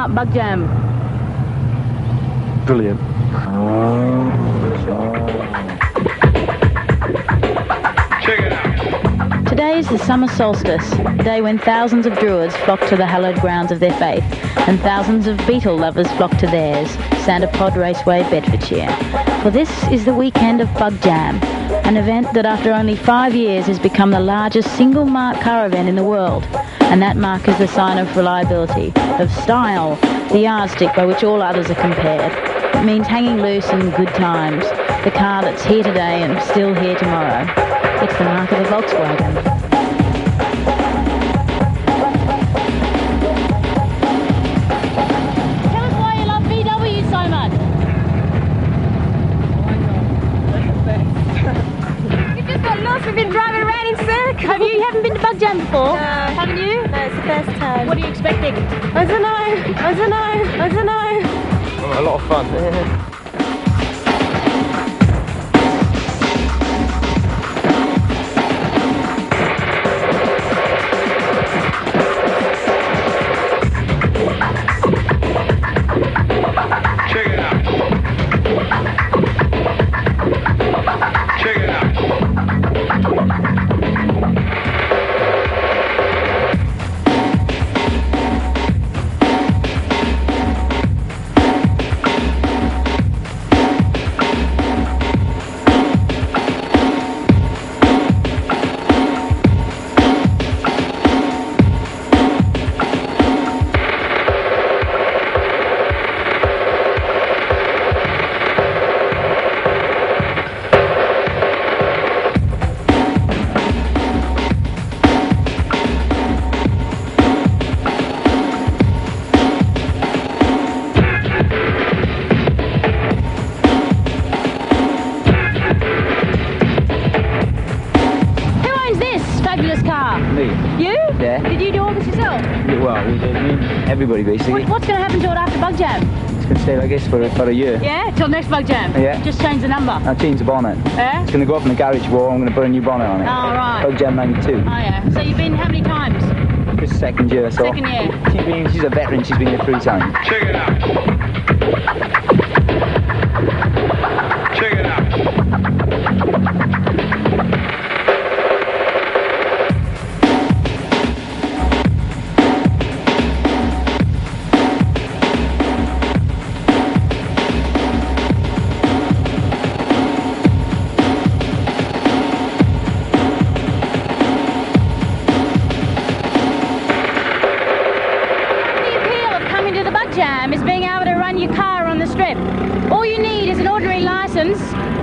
up, Bug Jam. Brilliant. Check it out. Today is the summer solstice, the day when thousands of Druids flock to the hallowed grounds of their faith, and thousands of beetle lovers flock to theirs, Santa Pod Raceway, Bedfordshire. For this is the weekend of Bug Jam, an event that after only 5 years has become the largest single mark car event in the world. And that mark is the sign of reliability, of style, the yardstick by which all others are compared. It means hanging loose and good times, the car that's here today and still here tomorrow. It's the mark of a Volkswagen. Tell us why you love VW so much. We've just got lost. We've been driving around in circles. You haven't been to Bug Jam before? No. Haven't you? No, it's the first time. What are you expecting? I don't know. Oh, a lot of fun. Check it out. Check it out. Me? You? Yeah. Did you do all this yourself? Well, we did. Everybody basically. What's going to happen to it after Bug Jam? It's going to stay like this for a year. Yeah, till next Bug Jam? Yeah. Just change the number? I'll change the bonnet. Yeah? It's going to go up in the garage wall. I'm going to put a new bonnet on it. Oh, right. Bug Jam 92. Oh, yeah. So you've been how many times? This is second year, so. Second year. She's a veteran. She's been here 3 times. Check it out. Check it out. Jam is being able to run your car on the strip. All you need is an ordinary license,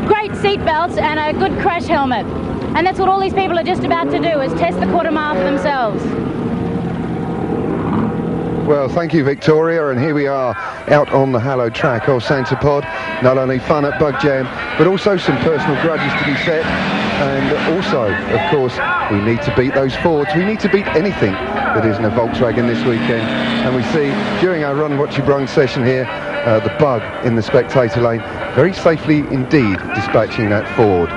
great seat belts and a good crash helmet. And that's what all these people are just about to do, is test the quarter mile for themselves. Well, thank you, Victoria, and here we are out on the hallowed track of Santa Pod. Not only fun at Bug Jam, but also some personal grudges to be set, and also, of course, we need to beat those Fords. We need to beat anything that isn't a Volkswagen this weekend, and we see during our Run What You Brung session here, the Bug in the spectator lane, very safely indeed dispatching that Ford.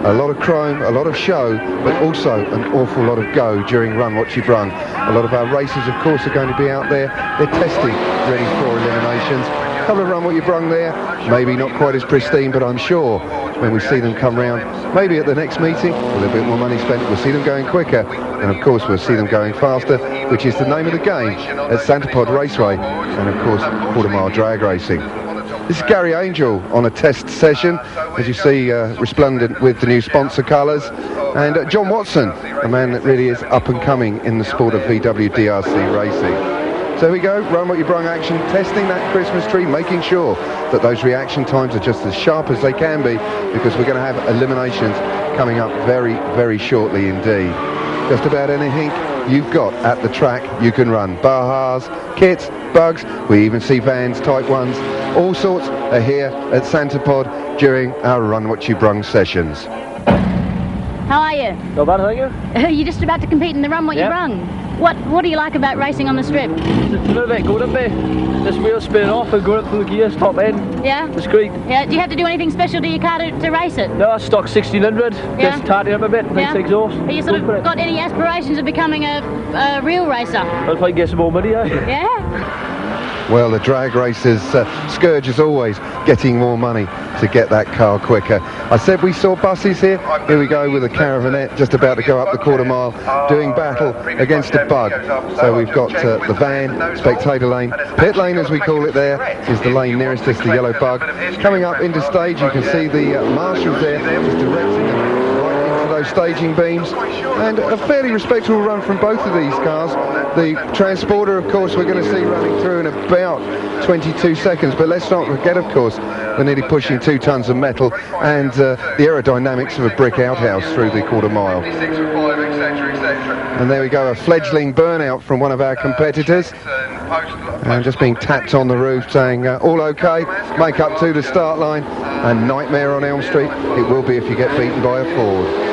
A lot of chrome, a lot of show, but also an awful lot of go during Run What You Brung. A lot of our racers, of course, are going to be out there. They're testing, ready for eliminations. A couple of Run What You Brung there, maybe not quite as pristine, but I'm sure when we see them come round, maybe at the next meeting, a little bit more money spent, we'll see them going quicker, and of course we'll see them going faster, which is the name of the game at Santa Pod Raceway, and of course quarter mile drag racing. This is Gary Angel on a test session, as you see, resplendent with the new sponsor colours, and John Watson, a man that really is up and coming in the sport of VW DRC racing. So here we go, Run What You Brung action, testing that Christmas tree, making sure that those reaction times are just as sharp as they can be, because we're going to have eliminations coming up very, very shortly indeed. Just about anything you've got at the track you can run. Bahas, kits, bugs, we even see vans, Type 1s, all sorts are here at Santa Pod during our Run What You Brung sessions. How are you? Not bad, thank you. You're just about to compete in the Run What You Brung. What do you like about racing on the strip? It's a little bit good, isn't it? This wheel spinning off and going up through the gears, top end. Yeah? It's great. Yeah, do you have to do anything special to your car to race it? No, stock 1600, Yeah. just tighten up a bit, nice exhaust. Have you sort of got any aspirations of becoming a real racer? I'll probably get some more money, Yeah? Well, the drag racers, scourge as always, getting more money to get that car quicker. I said we saw buses here. Here we go with a Caravanette just about to go up the quarter mile, doing battle against a bug. So we've got the van, spectator lane, pit lane as we call it there, is the lane nearest us, the yellow bug. Coming up into stage, you can see the marshals there just directing them right into those staging beams. And a fairly respectable run from both of these cars. The Transporter, of course, we're going to see running through in about 22 seconds. But let's not forget, of course, we're nearly pushing 2 tons of metal and the aerodynamics of a brick outhouse through the quarter mile. And there we go, a fledgling burnout from one of our competitors. And just being tapped on the roof saying, all okay, make up to the start line. And nightmare on Elm Street, it will be if you get beaten by a Ford.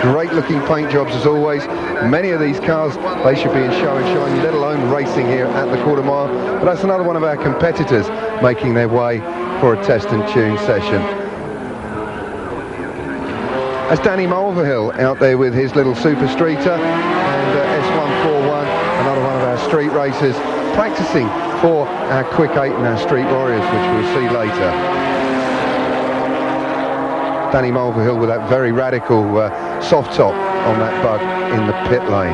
Great looking paint jobs as always. Many of these cars, they should be in show and shine, let alone racing here at the quarter mile. But that's another one of our competitors making their way for a test and tune session. That's Danny Mulvihill out there with his little Super Streeter and S141, another one of our street racers, practicing for our Quick 8 and our Street Warriors, which we'll see later. Danny Mulvihill with that very radical soft top on that bug in the pit lane.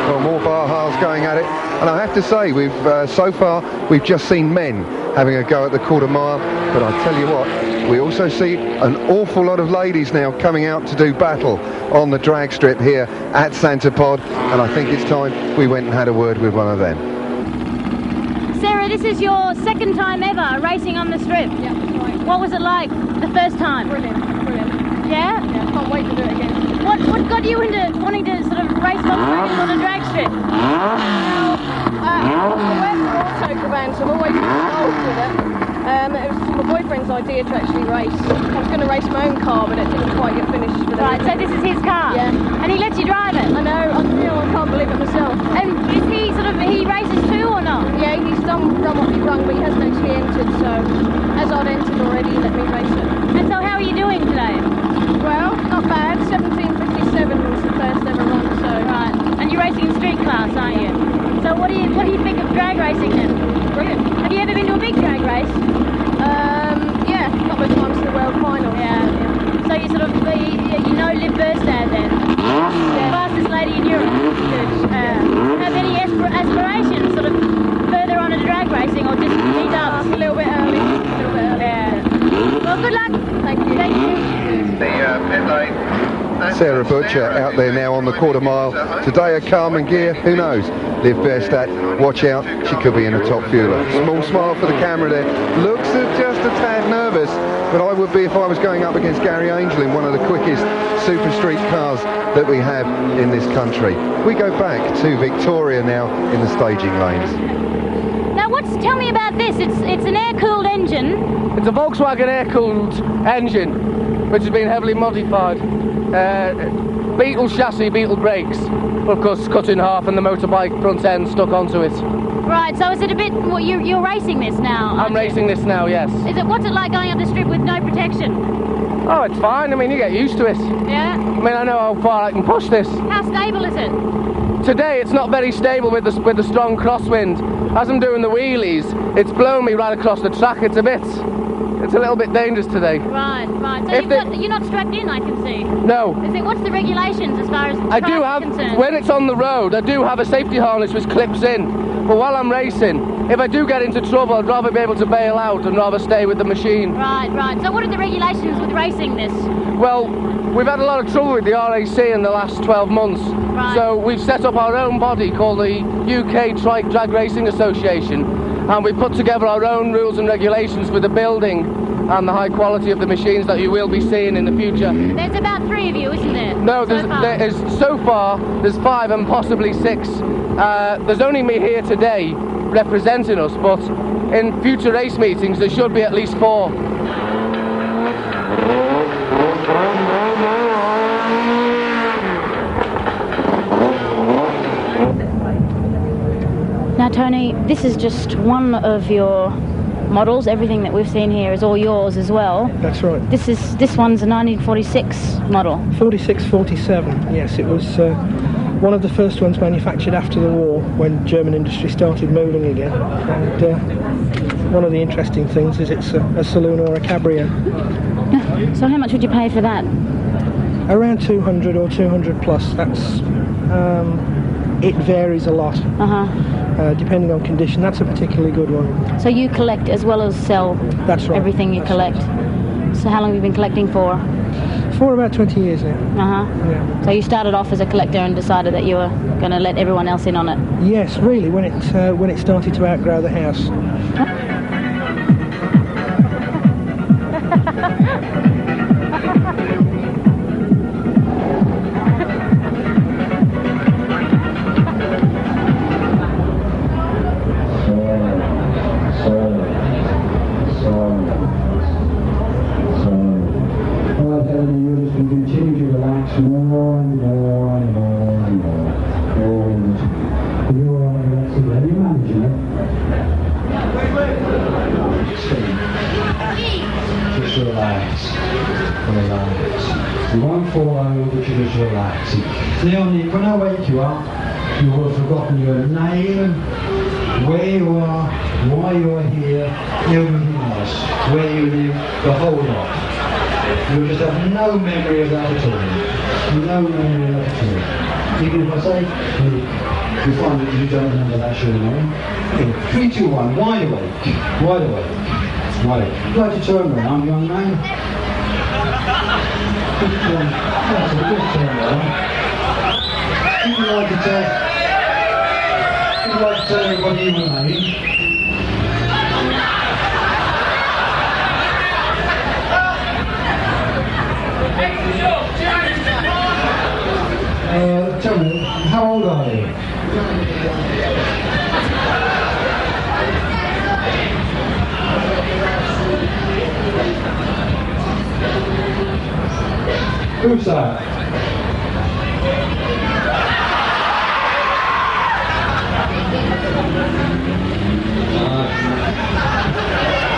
Well, more Bahas going at it, and I have to say, we've so far we've just seen men having a go at the quarter mile, but I tell you what, we also see an awful lot of ladies now coming out to do battle on the drag strip here at Santa Pod, and I think it's time we went and had a word with one of them. Sarah, this is your second time ever racing on the strip. Yeah, that's right. What was it like the first time? Brilliant, brilliant. Yeah? Yeah, can't wait to do it again. What got you into wanting to sort of race on a drag strip? I work for Autocaravan, so I've always been involved with it. It was my boyfriend's idea to actually race. I was going to race my own car, but it didn't quite get finished. Right, so this is his car? Yeah. And he lets you drive it? I know, I can't believe it myself. And is he he races too or not? Yeah, he's run what he's run, but he hasn't actually entered, so as I'd entered already, he let me race it. And so how are you doing today? Well, not bad. 17:57 was the first ever run, so... Right, and you're racing in street class, aren't you? So what do you think of drag racing then? Brilliant. Have you ever been to a big drag race? Yeah, a couple of times to the world final. Yeah. So you sort of, you know Liv Burstad then? Yeah. Fastest lady in Europe. Good. Have any aspirations sort of further on in drag racing or just meet up? A little bit early. Yeah. Well, good luck. Thank you. Thank you. The pit lane. Sarah Butcher out there now on the quarter mile. Today a Carmen Gear, who knows? Liv Burstad, watch out, she could be in a top fueler. Small smile for the camera there. Looks just a tad nervous, but I would be if I was going up against Gary Angel in one of the quickest super street cars that we have in this country. We go back to Victoria now in the staging lanes. Now tell me about this. It's an air-cooled engine. It's a Volkswagen air-cooled engine, which has been heavily modified. Beetle chassis, Beetle brakes, of course cut in half, and the motorbike front end stuck onto it. Right, so is it a bit... Well, you're racing this now? I'm racing this now, yes. What's it like going up the strip with no protection? Oh, it's fine. I mean, you get used to it. Yeah? I mean, I know how far I can push this. How stable is it? Today, it's not very stable with the strong crosswind. As I'm doing the wheelies, it's blown me right across the track. It's a little bit dangerous today. Right. So you're not strapped in, I can see. No. What's the regulations as far as I do have, concerned? when it's on the road, I do have a safety harness which clips in. But while I'm racing, if I do get into trouble, I'd rather be able to bail out and rather stay with the machine. Right. So what are the regulations with racing this? Well, we've had a lot of trouble with the RAC in the last 12 months. Right. So we've set up our own body called the UK Trike Drag Racing Association, and we've put together our own rules and regulations for the building and the high quality of the machines that you will be seeing in the future. There's about 3 of you, isn't there? No, so far there's 5 and possibly 6. There's only me here today representing us, but in future race meetings there should be at least 4. Now, Tony, this is just one of your models. Everything that we've seen here is all yours as well. That's right. This one's a 1946 model. 46, 47. Yes, it was one of the first ones manufactured after the war when German industry started moving again. And one of the interesting things is it's a saloon or a cabrio. So how much would you pay for that? Around 200 or 200 plus. That's it varies a lot. Depending on condition. That's a particularly good one. So you collect as well as sell. That's right. Everything you collect. So how long have you been collecting for? For about 20 years now. Yeah. So you started off as a collector and decided that you were going to let everyone else in on it? Yes, really, when it started to outgrow the house. Leonie, when I wake you up, you will have forgotten your name, where you are, why you are here, everything else, where you live, the whole lot. You will just have no memory of that at all. No memory of that at all. Even if I say, you find that you don't remember that sure name. 3, 2, 1, wide awake, wide awake, wide awake. Would you like to turn around, young man? That's a good turn around. Would you like to tell everybody your name? Tell me, how old are you? Who's that?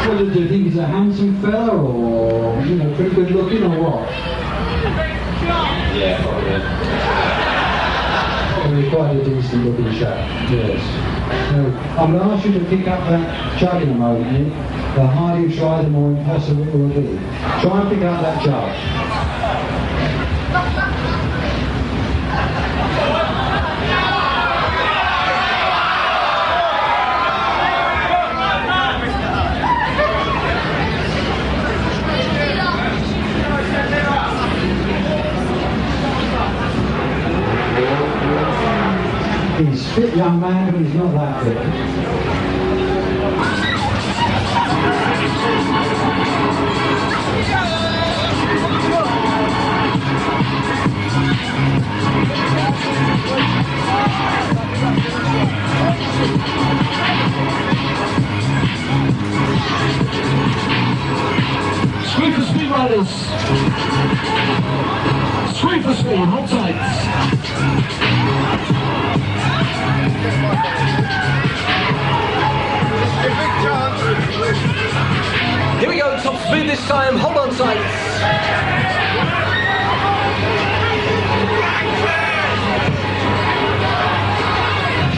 What do you think? He's a handsome fella, or pretty good looking, or what? Yeah, probably quite a decent looking chap. Yes. So, I'm going to ask you to pick up that jug in a moment. The harder you try, the more impossible it will be. Try and pick up that jug. He's a fit young man, but he's not that fit. Sweep for speed riders. Sweep for speed, hold tight. Here we go, top speed this time, hold on tight.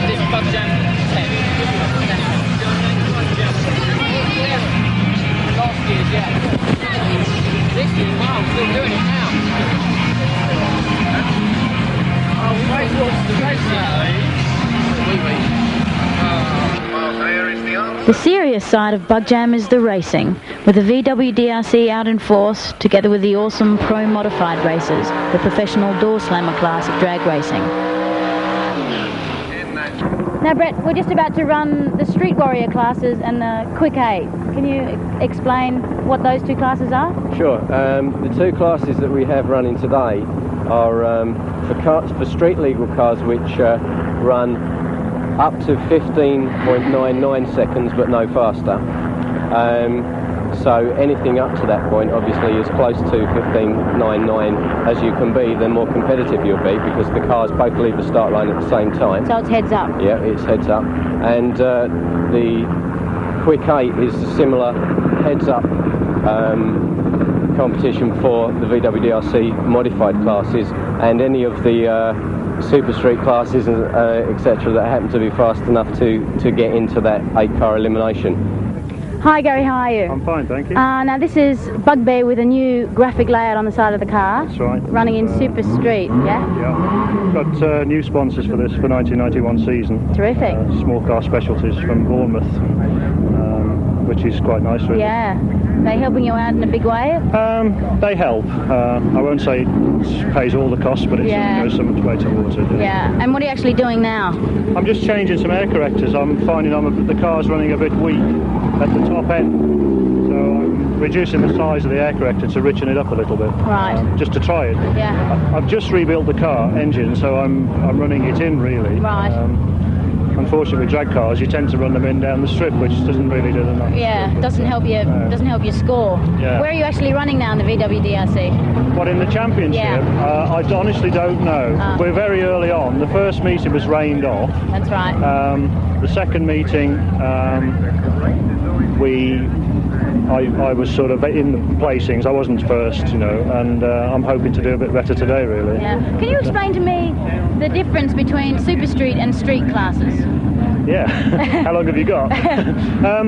This is Bug Jam 10. Last year's, yeah. This year, wow, still doing it now. Oh, wait, what's the race now? The serious side of Bug Jam is the racing, with the VW DRC out in force, together with the awesome Pro Modified racers, the professional door slammer class of drag racing. Now Brett, we're just about to run the Street Warrior classes and the Quick 8. Can you explain what those two classes are? Sure. The two classes that we have running today are for street legal cars which run up to 15.99 seconds but no faster. So anything up to that point obviously is close to 15.99 as you can be, the more competitive you'll be, because the cars both leave the start line at the same time. So it's heads up? Yeah, it's heads up. And the Quick 8 is a similar heads up competition for the VW DRC modified classes and any of the super street classes, etc., that happen to be fast enough to get into that 8-car elimination. Hi Gary, how are you? I'm fine, thank you. Now this is Bugbear with a new graphic layout on the side of the car. That's right. Running in Super Street, yeah? Yeah. Got new sponsors for this for 1991 season. Terrific. Small car specialties from Bournemouth, which is quite nice, really. Yeah. They helping you out in a big way? They help. I won't say it pays all the costs, but it certainly goes some way towards it. Yeah. And what are you actually doing now? I'm just changing some air correctors. I'm finding the car's running a bit weak at the top end, so I'm reducing the size of the air corrector to richen it up a little bit. Right. Just to try it. Yeah. I've just rebuilt the car engine, so I'm running it in really. Right. Unfortunately, with drag cars, you tend to run them in down the strip, which doesn't really do them much. Yeah, doesn't help you. Doesn't help you score. Yeah. Where are you actually running now in the VWDRC? What, in the championship? Yeah. I honestly don't know. We're very early on. The first meeting was rained off. That's right. The second meeting, I was sort of in the placings. I wasn't first, you know, and I'm hoping to do a bit better today, really. Yeah. Can you explain to me the difference between Super Street and street classes? Yeah. How long have you got?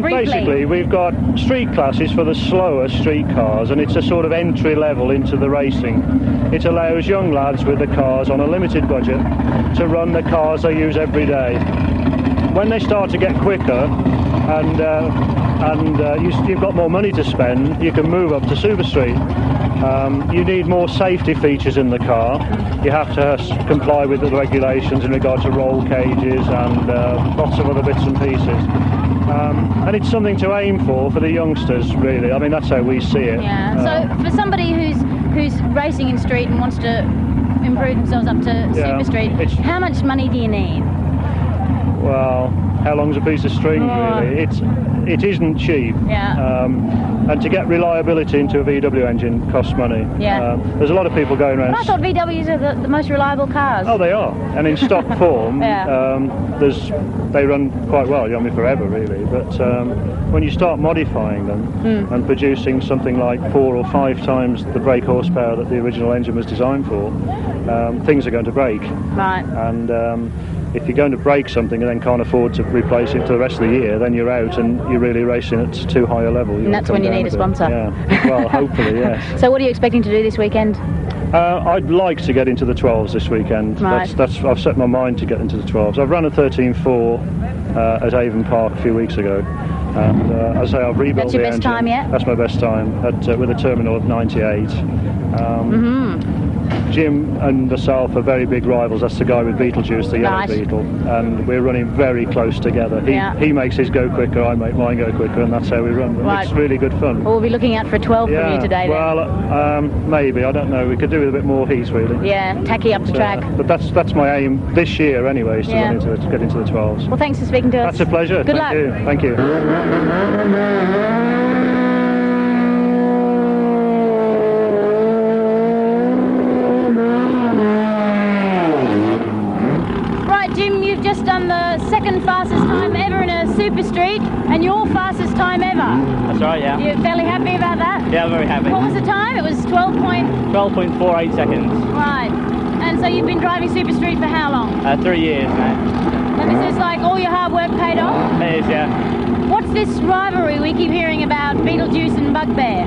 Basically, we've got street classes for the slower street cars, and it's a sort of entry level into the racing. It allows young lads with the cars on a limited budget to run the cars they use every day. When they start to get quicker and you've got more money to spend, you can move up to Super Street. You need more safety features in the car. You have to comply with the regulations in regard to roll cages and lots of other bits and pieces. And it's something to aim for the youngsters, really. I mean, that's how we see it. Yeah. So for somebody who's racing in street and wants to improve themselves up to Super Street, how much money do you need? Well, how long's a piece of string, really? It isn't cheap. Yeah. And to get reliability into a VW engine costs money. Yeah. There's a lot of people going around. But I thought VWs are the most reliable cars. Oh, they are. And in stock form, they run quite well. I mean, forever, really. But when you start modifying them and producing something like 4 or 5 times the brake horsepower that the original engine was designed for, things are going to break. Right. And if you're going to break something and then can't afford to replace it for the rest of the year, then you're out and you're really racing at too high a level. And that's when you need a sponsor. Yeah. Well, hopefully, yes. So what are you expecting to do this weekend? I'd like to get into the 12s this weekend. Right. I've set my mind to get into the 12s. I've run a 13.4 at Avon Park a few weeks ago. And as I say, I've rebuilt the engine. That's your best time yet? That's my best time, with a terminal of 98. Jim and myself are very big rivals. That's the guy with Beetlejuice, the yellow Beetle, and we're running very close together. He makes his go quicker, I make mine go quicker, and that's how we run. Right. It's really good fun. Well, we'll be looking out for a 12 from you today then. Well, maybe, I don't know. We could do with a bit more heat, really. Yeah, tacky up the track. But that's my aim this year, anyway, is to get into the 12s. Well, thanks for speaking to us. That's a pleasure. Good luck. Thank you. Jim, you've just done the second fastest time ever in a Super Street and your fastest time ever. That's right, yeah. You're fairly happy about that? Yeah, I'm very happy. What was the time? It was 12.48 seconds. Right. And so you've been driving Super Street for how long? 3 years now. And this is like all your hard work paid off? It is, yeah. What's this rivalry we keep hearing about Beetlejuice and Bugbear?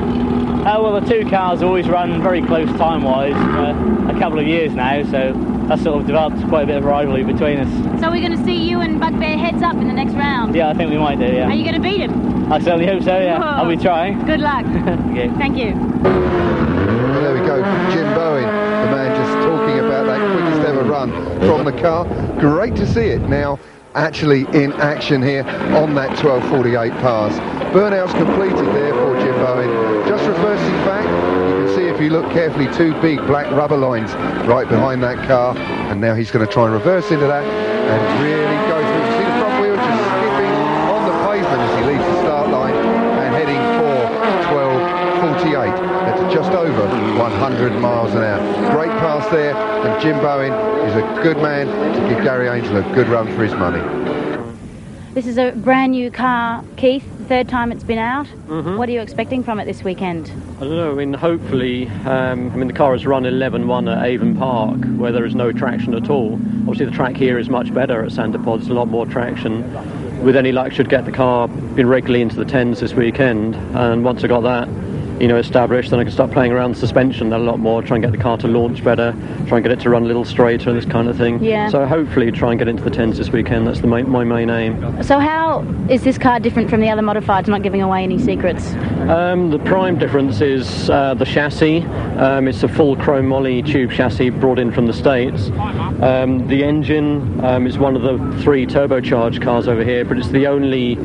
Well, the two cars always run very close time-wise for a couple of years now, so that's sort of developed quite a bit of rivalry between us. So we're going to see you and Bugbear heads up in the next round? Yeah, I think we might do, yeah. Are you going to beat him? I certainly hope so, yeah. Whoa. I'll be trying. Good luck. Okay. Thank you. Well, there we go, Jim Bowen, the man just talking about that quickest ever run from the car. Great to see it now actually in action here on that 12.48 pass. Burnout's completed there for Jim Bowen. Just reversing back, you can see if you look carefully 2 big black rubber lines right behind that car, and now he's going to try and reverse into that and really go through. You see the front wheel just skipping on the pavement as he leaves the start line and heading for 12.48. That's just over 100 miles an hour. Great pass there, and Jim Bowen is a good man to give Gary Angel a good run for his money. This is a brand new car, Keith. Third time it's been out. Mm-hmm. What are you expecting from it this weekend? I don't know, I mean, hopefully, the car has run 11-1 at Avon Park, where there is no traction at all. Obviously, the track here is much better at Santipod. There's a lot more traction. With any luck, should get the car in regularly into the 10s this weekend. And once I got that, established, then I can start playing around the suspension a lot more, try and get the car to launch better, try and get it to run a little straighter, this kind of thing. Yeah. So hopefully try and get into the 10s this weekend. That's my main aim. So how is this car different from the other modifieds, not giving away any secrets? The prime difference is the chassis. It's a full chrome moly tube chassis brought in from the States. The engine is one of the 3 turbocharged cars over here, but it's the only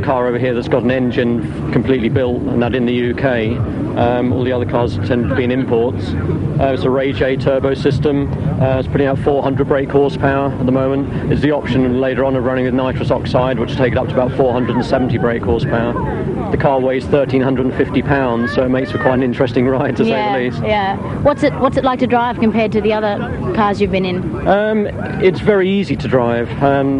car over here that's got an engine completely built, and that in the UK. All the other cars tend to be in imports. It's a Ray J turbo system. It's putting out 400 brake horsepower at the moment. There's the option later on of running with nitrous oxide, which will take it up to about 470 brake horsepower. The car weighs 1,350 pounds, so it makes for quite an interesting ride, to say the least. Yeah. What's it like to drive compared to the other cars you've been in? It's very easy to drive.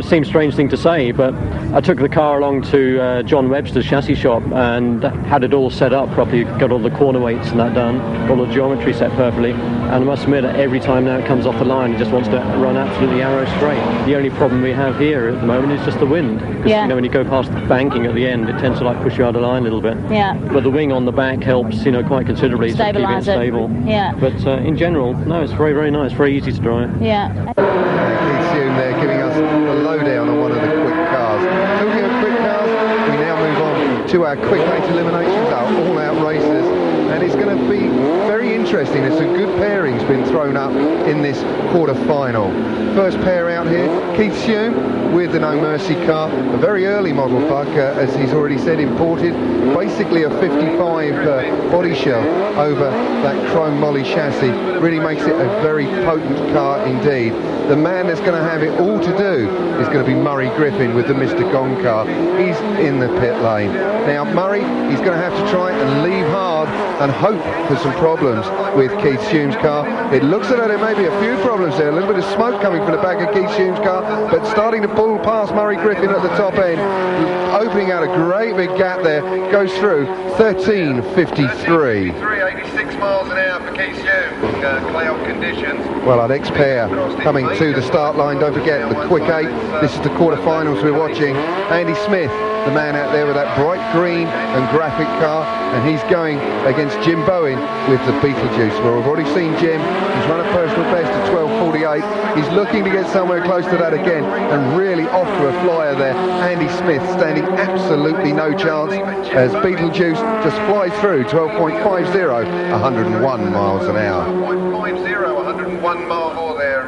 Seems a strange thing to say, but I took the car along to John Webster's chassis shop and had it all set up properly, got all the corner weights and that done, got all the geometry set perfectly, and I must admit that every time now it comes off the line it just wants to run absolutely arrow straight. The only problem we have here at the moment is just the wind, because when you go past the banking at the end it tends to push you out of line a little bit. Yeah. But the wing on the back helps quite considerably to keep it stable. Yeah. But in general, no, it's very, very nice, very easy to drive. Yeah. Keith Hume there giving us the lowdown on one of the quick cars. Talking of quick cars, we now move on to our quick 8 eliminations, our all-out races, and it's going to be very interesting. There's some good pairings been thrown up in this quarter-final. First pair out here, Keith Hume with the No Mercy car, a very early model buck, as he's already said, imported, basically a 55 body shell over that chrome moly chassis. Really makes it a very potent car indeed. The man that's going to have it all to do is going to be Murray Griffin with the Mr. Gong car. He's in the pit lane. Now Murray, he's going to have to try and leave hard and hope for some problems with Keith Hume's car. It looks as though there may be a few problems there, a little bit of smoke coming from the back of Keith Hume's car, but starting to pull past Murray Griffin at the top end, opening out a great big gap there, goes through 13.53. 86 miles an hour for Keith Hume, cloud conditions. Well, our next pair coming to the start line, don't forget the quick 8. This is the quarterfinals we're watching. Andy Smith, the man out there with that bright green and graphic car, and he's going against Jim Bowen with the Beetlejuice. Well, we've already seen Jim. He's run a personal best at 12.48. He's looking to get somewhere close to that again, and really off to a flyer there. Andy Smith standing absolutely no chance as Beetlejuice just flies through 12.50, 101 miles an hour. 1.50, 101 mile for their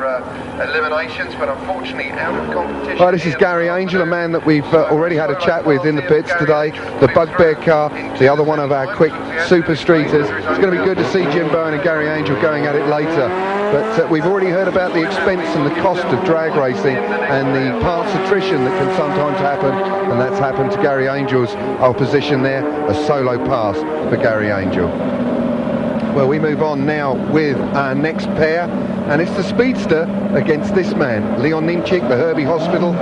eliminations, but unfortunately out of competition. Well, this is Gary Angel, a man that we've already had a chat with in the pits today. The Bugbear car, the other one of our quick super streeters. It's going to be good to see Jim Bowen and Gary Angel going at it later. But we've already heard about the expense and the cost of drag racing and the parts attrition that can sometimes happen, and that's happened to Gary Angel's opposition there. A solo pass for Gary Angel. Well, we move on now with our next pair, and it's the Speedster against this man, Leon Nimchik, the Herbie Hospital,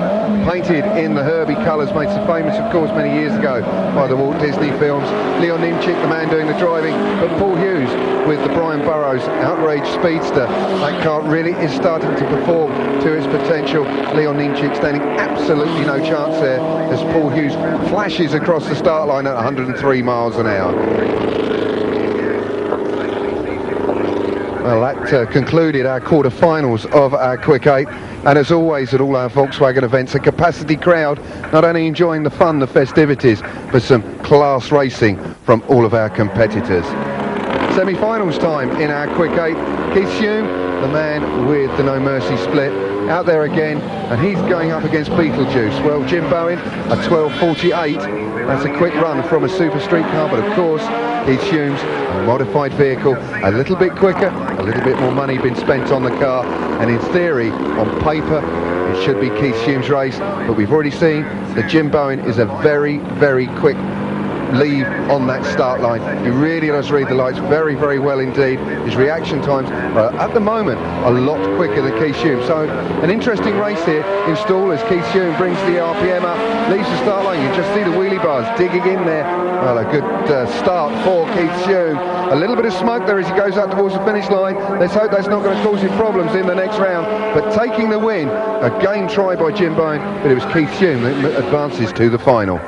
painted in the Herbie colours, made so famous, of course, many years ago by the Walt Disney films. Leon Nimchik, the man doing the driving, but Paul Hughes with the Brian Burrows Outrage Speedster. That car really is starting to perform to its potential. Leon Nimchik standing absolutely no chance there as Paul Hughes flashes across the start line at 103 miles an hour. Well, that concluded our quarter-finals of our Quick 8, and as always at all our Volkswagen events, a capacity crowd, not only enjoying the fun, the festivities, but some class racing from all of our competitors. Semi-finals time in our Quick 8. Keith Hume, the man with the No Mercy split, out there again, and he's going up against Beetlejuice. Well, Jim Bowen, a 12.48. That's a quick run from a super street car, but of course, Keith Hume's a modified vehicle, a little bit quicker, a little bit more money been spent on the car, and in theory, on paper, it should be Keith Hume's race, but we've already seen that Jim Bowen is a very, very quick leave on that start line. He really does read the lights very, very well indeed. His reaction times are at the moment a lot quicker than Keith Hume. So an interesting race here in stall as Keith Hume brings the RPM up, leaves the start line. You just see the wheelie bars digging in there. Well, a good start for Keith Hume. A little bit of smoke there as he goes up towards the finish line. Let's hope that's not going to cause him problems in the next round. But taking the win, again tried by Jim Bone, but it was Keith Hume that advances to the final.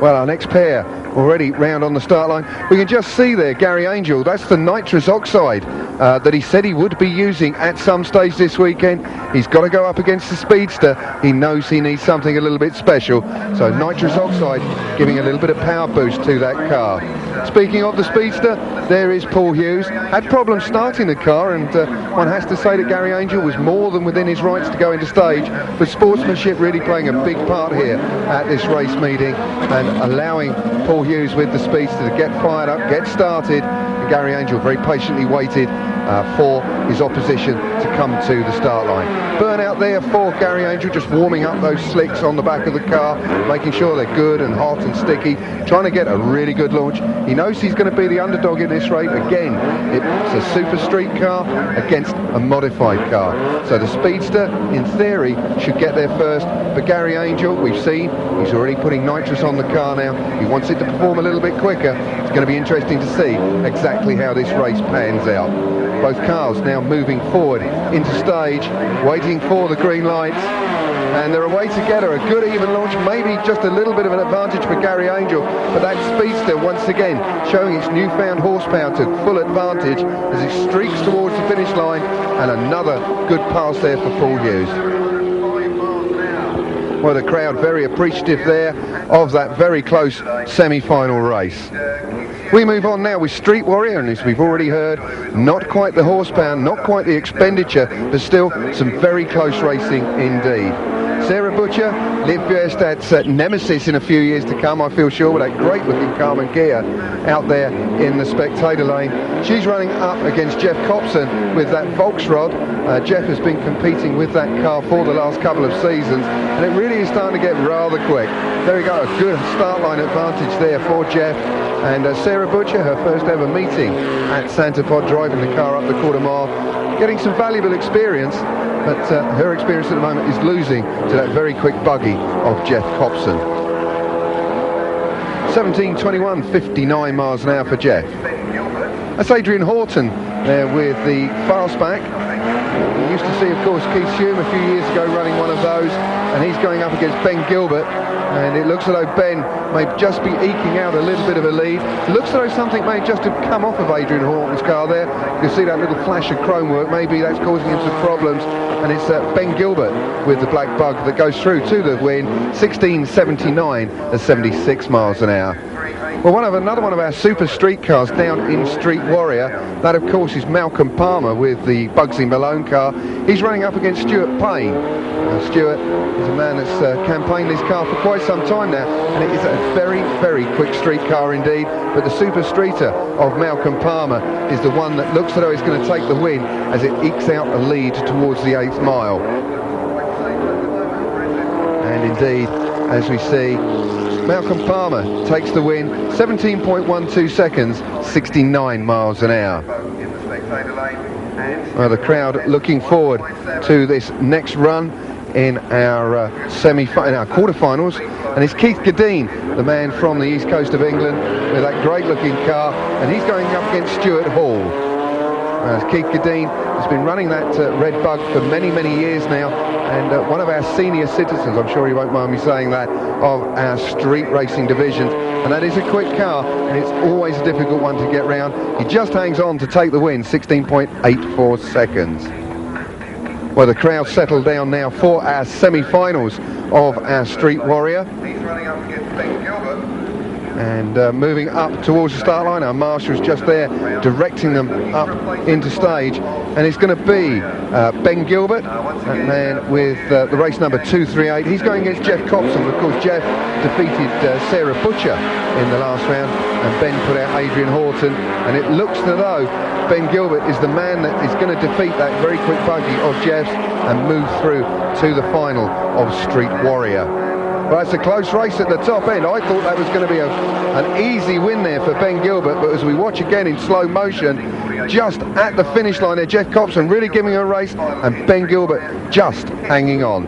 Well, our next pair already round on the start line. We can just see there Gary Angel. That's the nitrous oxide that he said he would be using at some stage this weekend. He's got to go up against the Speedster. He knows he needs something a little bit special. So nitrous oxide giving a little bit of power boost to that car. Speaking of the Speedster, there is Paul Hughes. Had problems starting the car, and one has to say that Gary Angel was more than within his rights to go into stage, but sportsmanship really playing a big part here at this race meeting and allowing Paul Hughes with the Speedster to get fired up, get started. And Gary Angel very patiently waited for his opposition to come to the start line. Burnout there for Gary Angel, just warming up those slicks on the back of the car, making sure they're good and hot and sticky, trying to get a really good launch. He knows he's going to be the underdog in this race. Again, it's a super street car against a modified car. So the Speedster, in theory, should get there first. But Gary Angel, we've seen, he's already putting nitrous on the car now. He wants it to perform a little bit quicker. It's going to be interesting to see exactly how this race pans out. Both cars now moving forward into stage, waiting for the green lights, and they're away together. A good even launch, maybe just a little bit of an advantage for Gary Angel, but that Speedster once again showing its newfound horsepower to full advantage as it streaks towards the finish line, and another good pass there for Paul Hughes. Well, the crowd very appreciative there of that very close semi-final race. We move on now with Street Warrior, and as we've already heard, not quite the horsepower, not quite the expenditure, but still some very close racing indeed. Sarah Butcher, Liv Bjerstad's nemesis in a few years to come, I feel sure, with that great-looking Carmen Ghia out there in the spectator lane. She's running up against Jeff Copson with that Volksrad. Jeff has been competing with that car for the last couple of seasons, and it really is starting to get rather quick. There we go, a good start line advantage there for Jeff. And Sarah Butcher, her first ever meeting at Santa Pod, driving the car up the quarter mile, getting some valuable experience, but her experience at the moment is losing to that very quick buggy of Jeff Copson. 17:21, 59 miles an hour for Jeff. That's Adrian Horton there with the fastback. We used to see, of course, Keith Hume a few years ago running one of those, and he's going up against Ben Gilbert. And it looks as though Ben may just be eking out a little bit of a lead. It looks as though something may just have come off of Adrian Horton's car there. You can see that little flash of chrome work. Maybe that's causing him some problems. And it's Ben Gilbert with the black bug that goes through to the win. 16.79 at 76 miles an hour. Well, another one of our super street cars down in Street Warrior. That, of course, is Malcolm Palmer with the Bugsy Malone car. He's running up against Stuart Payne. Stuart is a man that's campaigned this car for quite some time now, and it is a very, very quick street car indeed. But the super streeter of Malcolm Palmer is the one that looks as though it's going to take the win as it ekes out a lead towards the 8th mile. And indeed, as we see, Malcolm Palmer takes the win, 17.12 seconds, 69 miles an hour. Well, the crowd looking forward to this next run in our quarterfinals, and it's Keith Gadeen, the man from the east coast of England, with that great-looking car, and he's going up against Stuart Hall. Keith Gadeen has been running that red bug for many, many years now, and one of our senior citizens, I'm sure he won't mind me saying that, of our street racing divisions. And that is a quick car, and it's always a difficult one to get round. He just hangs on to take the win, 16.84 seconds. Well, the crowd settled down now for our semi-finals of our Street Warrior. He's running up against Ben Gilbert. And moving up towards the start line, our marshal's just there directing them up into stage, and it's going to be Ben Gilbert, that man with the race number 238. He's going against Jeff Copson. Of course, Jeff defeated Sarah Butcher in the last round, and Ben put out Adrian Horton, and it looks as though Ben Gilbert is the man that is going to defeat that very quick buggy of Jeff's and move through to the final of Street Warrior. Well, it's a close race at the top end. I thought that was going to be an easy win there for Ben Gilbert, but as we watch again in slow motion, just at the finish line there, Jeff Copson really giving a race, and Ben Gilbert just hanging on.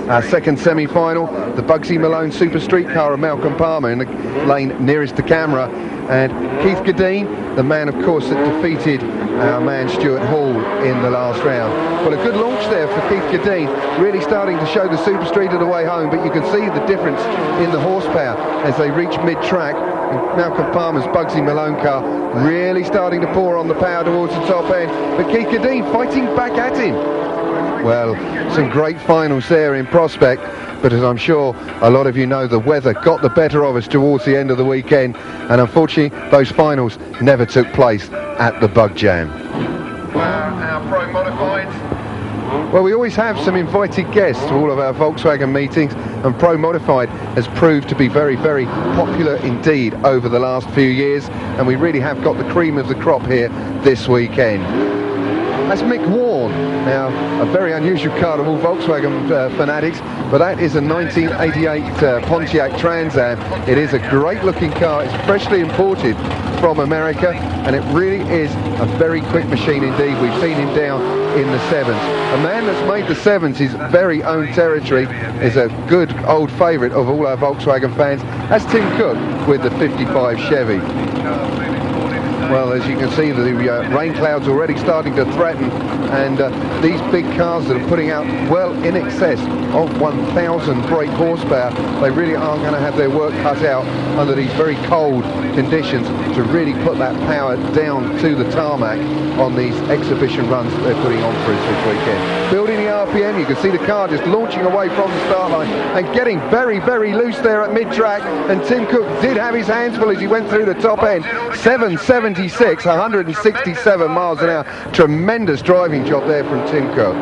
Our second semi-final, the Bugsy Malone Super Street car of Malcolm Palmer in the lane nearest the camera, and Keith Gadeen, the man of course that defeated our man Stuart Hall in the last round. Well, a good launch there for Keith Gadeen, really starting to show the Super Street of the way home, but you can see the difference in the horsepower as they reach mid-track. Malcolm Palmer's Bugsy Malone car really starting to pour on the power towards the top end, but Keith Gadeen fighting back at him. Well, some great finals there in prospect, but as I'm sure a lot of you know, the weather got the better of us towards the end of the weekend, and unfortunately those finals never took place at the Bug Jam. Our Pro Modified. Well, we always have some invited guests to all of our Volkswagen meetings, and Pro Modified has proved to be very, very popular indeed over the last few years, and we really have got the cream of the crop here this weekend. That's Mick Warren. Now, a very unusual car to all Volkswagen fanatics, but that is a 1988 Pontiac Trans Am. It is a great looking car. It's freshly imported from America, and it really is a very quick machine indeed. We've seen him down in the sevens. A man that's made the sevens his very own territory is a good old favourite of all our Volkswagen fans. That's Tim Cook with the 55 Chevy. Well, as you can see, the rain clouds already starting to threaten, and these big cars that are putting out well in excess of 1,000 brake horsepower, they really are going to have their work cut out under these very cold conditions to really put that power down to the tarmac on these exhibition runs that they're putting on for us this weekend. Building the RPM, you can see the car just launching away from the start line and getting very, very loose there at mid-track, and Tim Cook did have his hands full as he went through the top end. 776, 167 miles an hour. Tremendous driving job there from Tim Cook.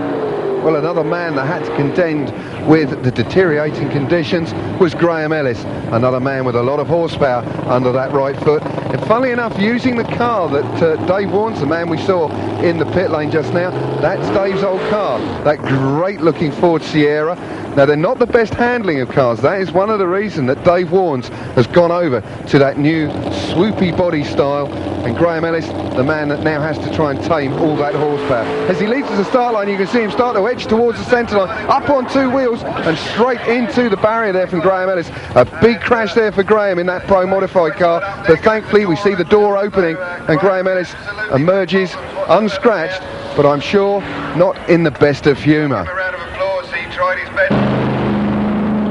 Well, another man that had to contend with the deteriorating conditions was Graham Ellis, another man with a lot of horsepower under that right foot. And funnily enough, using the car that Dave Warnes, the man we saw in the pit lane just now, that's Dave's old car, that great looking Ford Sierra. Now, they're not the best handling of cars. That is one of the reasons that Dave Warnes has gone over to that new swoopy body style. And Graham Ellis, the man that now has to try and tame all that horsepower. As he leaves the start line, you can see him start to edge towards the centre line, up on two wheels and straight into the barrier there from Graham Ellis. A big crash there for Graham in that Pro Modified car, but thankfully we see the door opening and Graham Ellis emerges unscratched, but I'm sure not in the best of humour.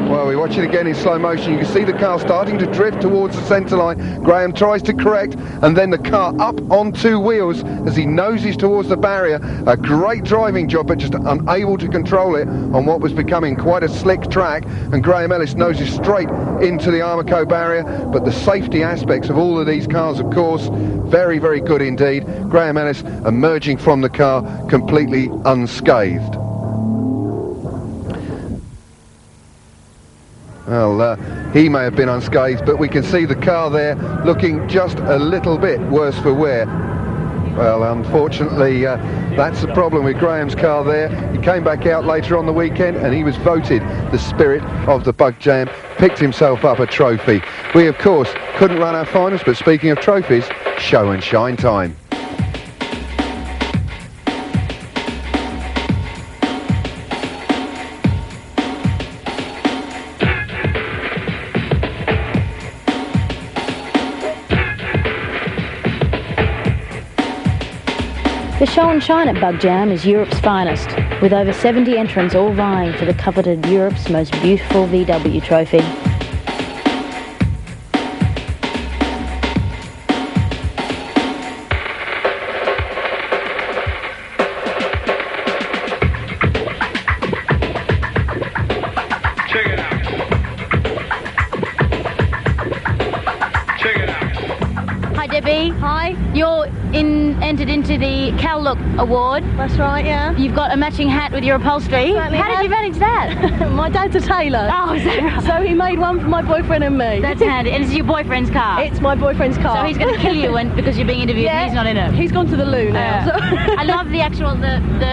Well, we watch it again in slow motion. You can see the car starting to drift towards the centre line. Graham tries to correct, and then the car up on two wheels as he noses towards the barrier. A great driving job, but just unable to control it on what was becoming quite a slick track. And Graham Ellis noses straight into the Armco barrier. But the safety aspects of all of these cars, of course, very, very good indeed. Graham Ellis emerging from the car completely unscathed. Well, he may have been unscathed, but we can see the car there looking just a little bit worse for wear. Well, unfortunately, that's the problem with Graham's car there. He came back out later on the weekend and he was voted the spirit of the Bug Jam, picked himself up a trophy. We, of course, couldn't run our finals, but speaking of trophies, show and shine time. The show and shine at Bug Jam is Europe's finest, with over 70 entrants all vying for the coveted Europe's most beautiful VW trophy. Hi Debbie. Hi. You're in entered into the Cal Look Award. That's right, yeah. You've got a matching hat with your upholstery. Certainly How did you manage that? My dad's a tailor. Oh, is that right? So he made one for my boyfriend and me. That's handy. And this is your boyfriend's car? It's my boyfriend's car. So he's going to kill you because you're being interviewed and he's not in it? He's gone to the loo now. So. I love the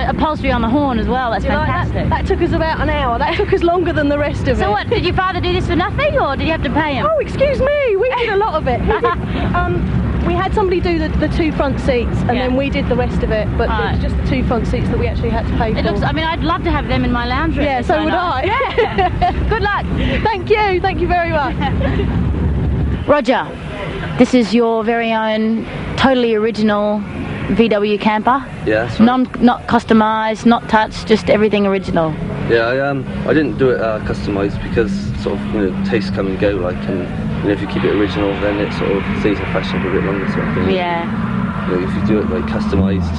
upholstery on the horn as well. That's fantastic. That took us about an hour. That took us longer than the rest of it. So what, did your father do this for nothing or did you have to pay him? Oh, excuse me. We did a lot of it. We had somebody do the two front seats and then we did the rest of it, but it was just the two front seats that we actually had to pay for. It looks, I mean, I'd love to have them in my lounge room. Yeah, so would I. Yeah. Good luck. Thank you very much. Roger, this is your very own totally original VW camper? Yeah, that's right. Not customised, not touched, just everything original. Yeah, I didn't do it customised because sort of tastes come and go and if you keep it original then it sort of stays in fashion for a bit longer sort of thing. Yeah. If you do it like customised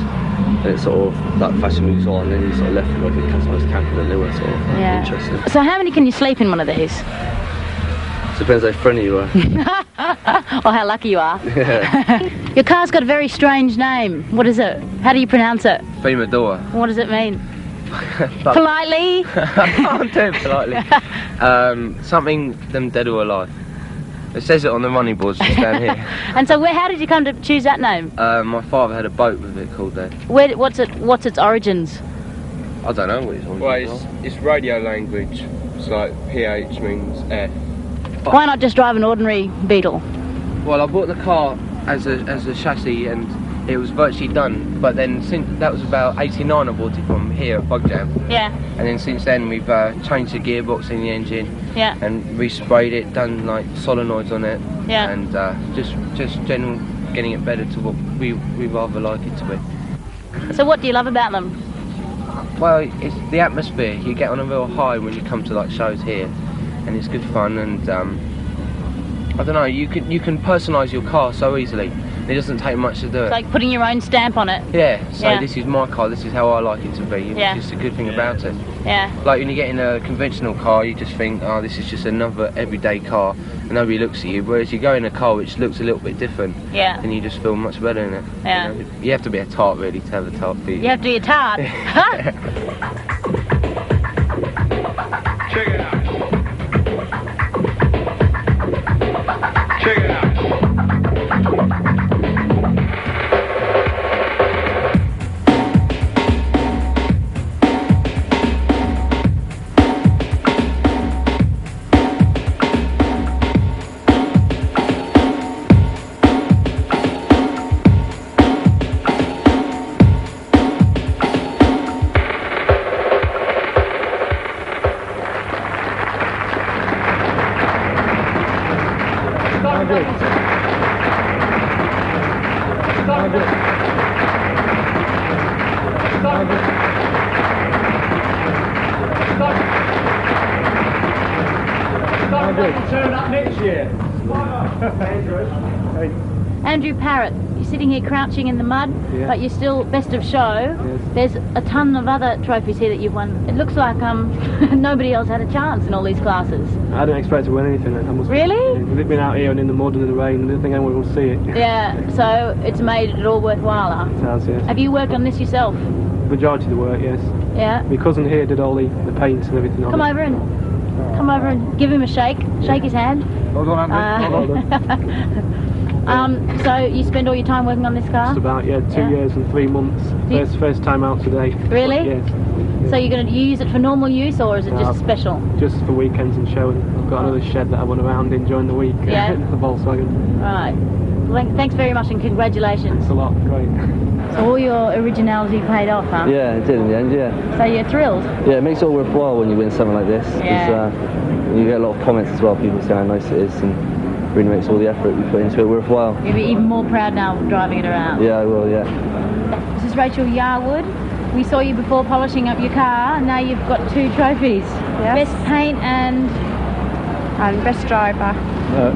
and it's sort of that fashion moves on and you sort of left with like a customised camper then they were sort of interesting. So how many can you sleep in one of these? Depends how friendly you are. Or how lucky you are. Yeah. Your car's got a very strange name. What is it? How do you pronounce it? Primadora. What does it mean? Politely? I can't do it politely. Something them dead or alive. It says it on the running boards just down here. And so how did you come to choose that name? My father had a boat with it called that. What's its origins? I don't know what its origins are. It's radio language. It's like PH means F. Why not just drive an ordinary Beetle? Well, I bought the car as a chassis and it was virtually done, but then since that was about 89 I bought it from here at Bug Jam. Yeah. And then since then we've changed the gearbox in the engine. Yeah. And resprayed it, done like solenoids on it. Yeah. And just general getting it better to what we rather like it to be. So what do you love about them? Well, it's the atmosphere. You get on a real high when you come to like shows here, and it's good fun. And I don't know, you can personalise your car so easily. It doesn't take much to do it. It's like putting your own stamp on it. Yeah, so this is my car, this is how I like it to be. Yeah. It's just a good thing about it. Yeah. Like when you get in a conventional car, you just think, oh, this is just another everyday car, and nobody looks at you. Whereas you go in a car which looks a little bit different, and you just feel much better in it. Yeah. You have to be a tart really to have a tart feet. You have to be a tart. Check it out. Check it out. Turn up next year. Andrew Parrott, you're sitting here crouching in the mud, but you're still best of show. There's a ton of other trophies here that you've won. It looks like nobody else had a chance in all these classes. I didn't expect to win anything. Really? We've been out here and in the mud and in the rain, I didn't think anyone would see it. Yeah, so it's made it all worthwhile, huh? It has, yes. Have you worked on this yourself? Majority of the work, yes. Yeah. My cousin here did all the paint and everything on Come it. over and give him a shake. Shake his hand. Hold on, Andrew. Hold on. So you spend all your time working on this car? Just about, 2 years and 3 months. First time out today. Really? Yes. So you're going to use it for normal use, or is it just special? Just for weekends and showing. I've got another shed that I run around in during the week. Yeah. The Volkswagen. Right. Well, thanks very much and congratulations. Thanks a lot. Great. So all your originality paid off, huh? Yeah, it did in the end, yeah. So you're thrilled? Yeah, it makes it all worthwhile when you win something like this. Yeah. You get a lot of comments as well, people say how nice it is, and really makes all the effort we put into it worthwhile. You'll be even more proud now driving it around. Yeah, I will, yeah. This is Rachel Yarwood. We saw you before polishing up your car, and now you've got 2 trophies. Yes. Best paint and best driver.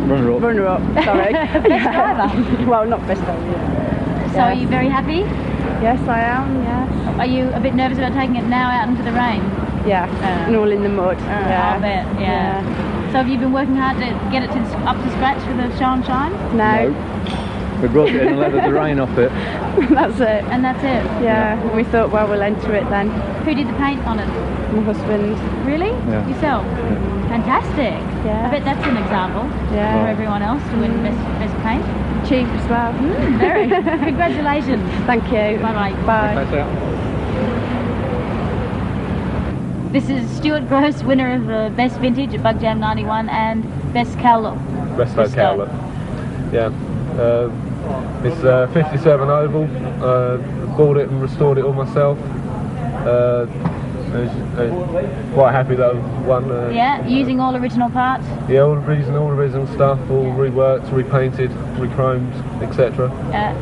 Runner-up. Runner-up, sorry. Best driver? Well, not best driver, yeah. So are you very happy? Yes, I am, yes. Are you a bit nervous about taking it now out into the rain? Yeah, and all in the mud. I'll bet, yeah. So have you been working hard to get it up to scratch for the show and shine? No. We brought it in and let the rain off it. That's it. And that's it? Yeah, and we thought, well, we'll enter it then. Who did the paint on it? My husband. Really? Yeah. Yourself? Yeah. Fantastic. Yeah. I bet that's an example Yeah. for everyone else to win best paint. Cheap as well. Very. Congratulations. Thank you. Bye-bye. Bye. This is Stuart Gross, winner of Best Vintage at Bug Jam 91 and Best Cowlook. Resto Cowlook. Yeah. It's 57 Oval. Bought it and restored it all myself. Quite happy that I won. Yeah, using all original parts? Yeah, all original stuff, all reworked, repainted, re-chromed, etc.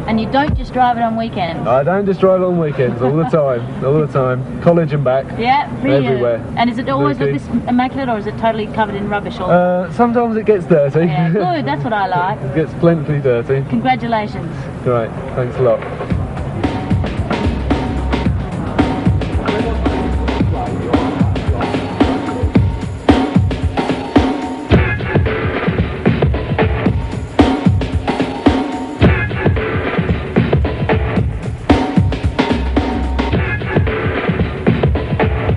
And you don't just drive it on weekends? I don't just drive it on weekends, all the time, college and back. Yeah, brilliant. Everywhere. And is it always look this immaculate, or is it totally covered in rubbish? Sometimes it gets dirty. Yeah, good, that's what I like. It gets plenty dirty. Congratulations. Great, thanks a lot.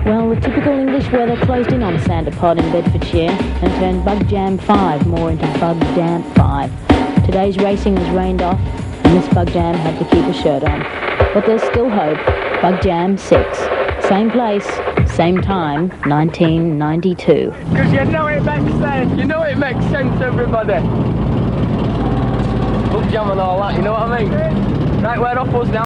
Well, the typical English weather closed in on Santa Pod in Bedfordshire and turned Bug Jam 5 more into Bug Damp 5. Today's racing was rained off and Miss Bug Jam had to keep a shirt on. But there's still hope. Bug Jam 6. Same place, same time, 1992. Because you know it makes sense. You know it makes sense, everybody. Bug Jam and all that, you know what I mean? Right, we're off us now.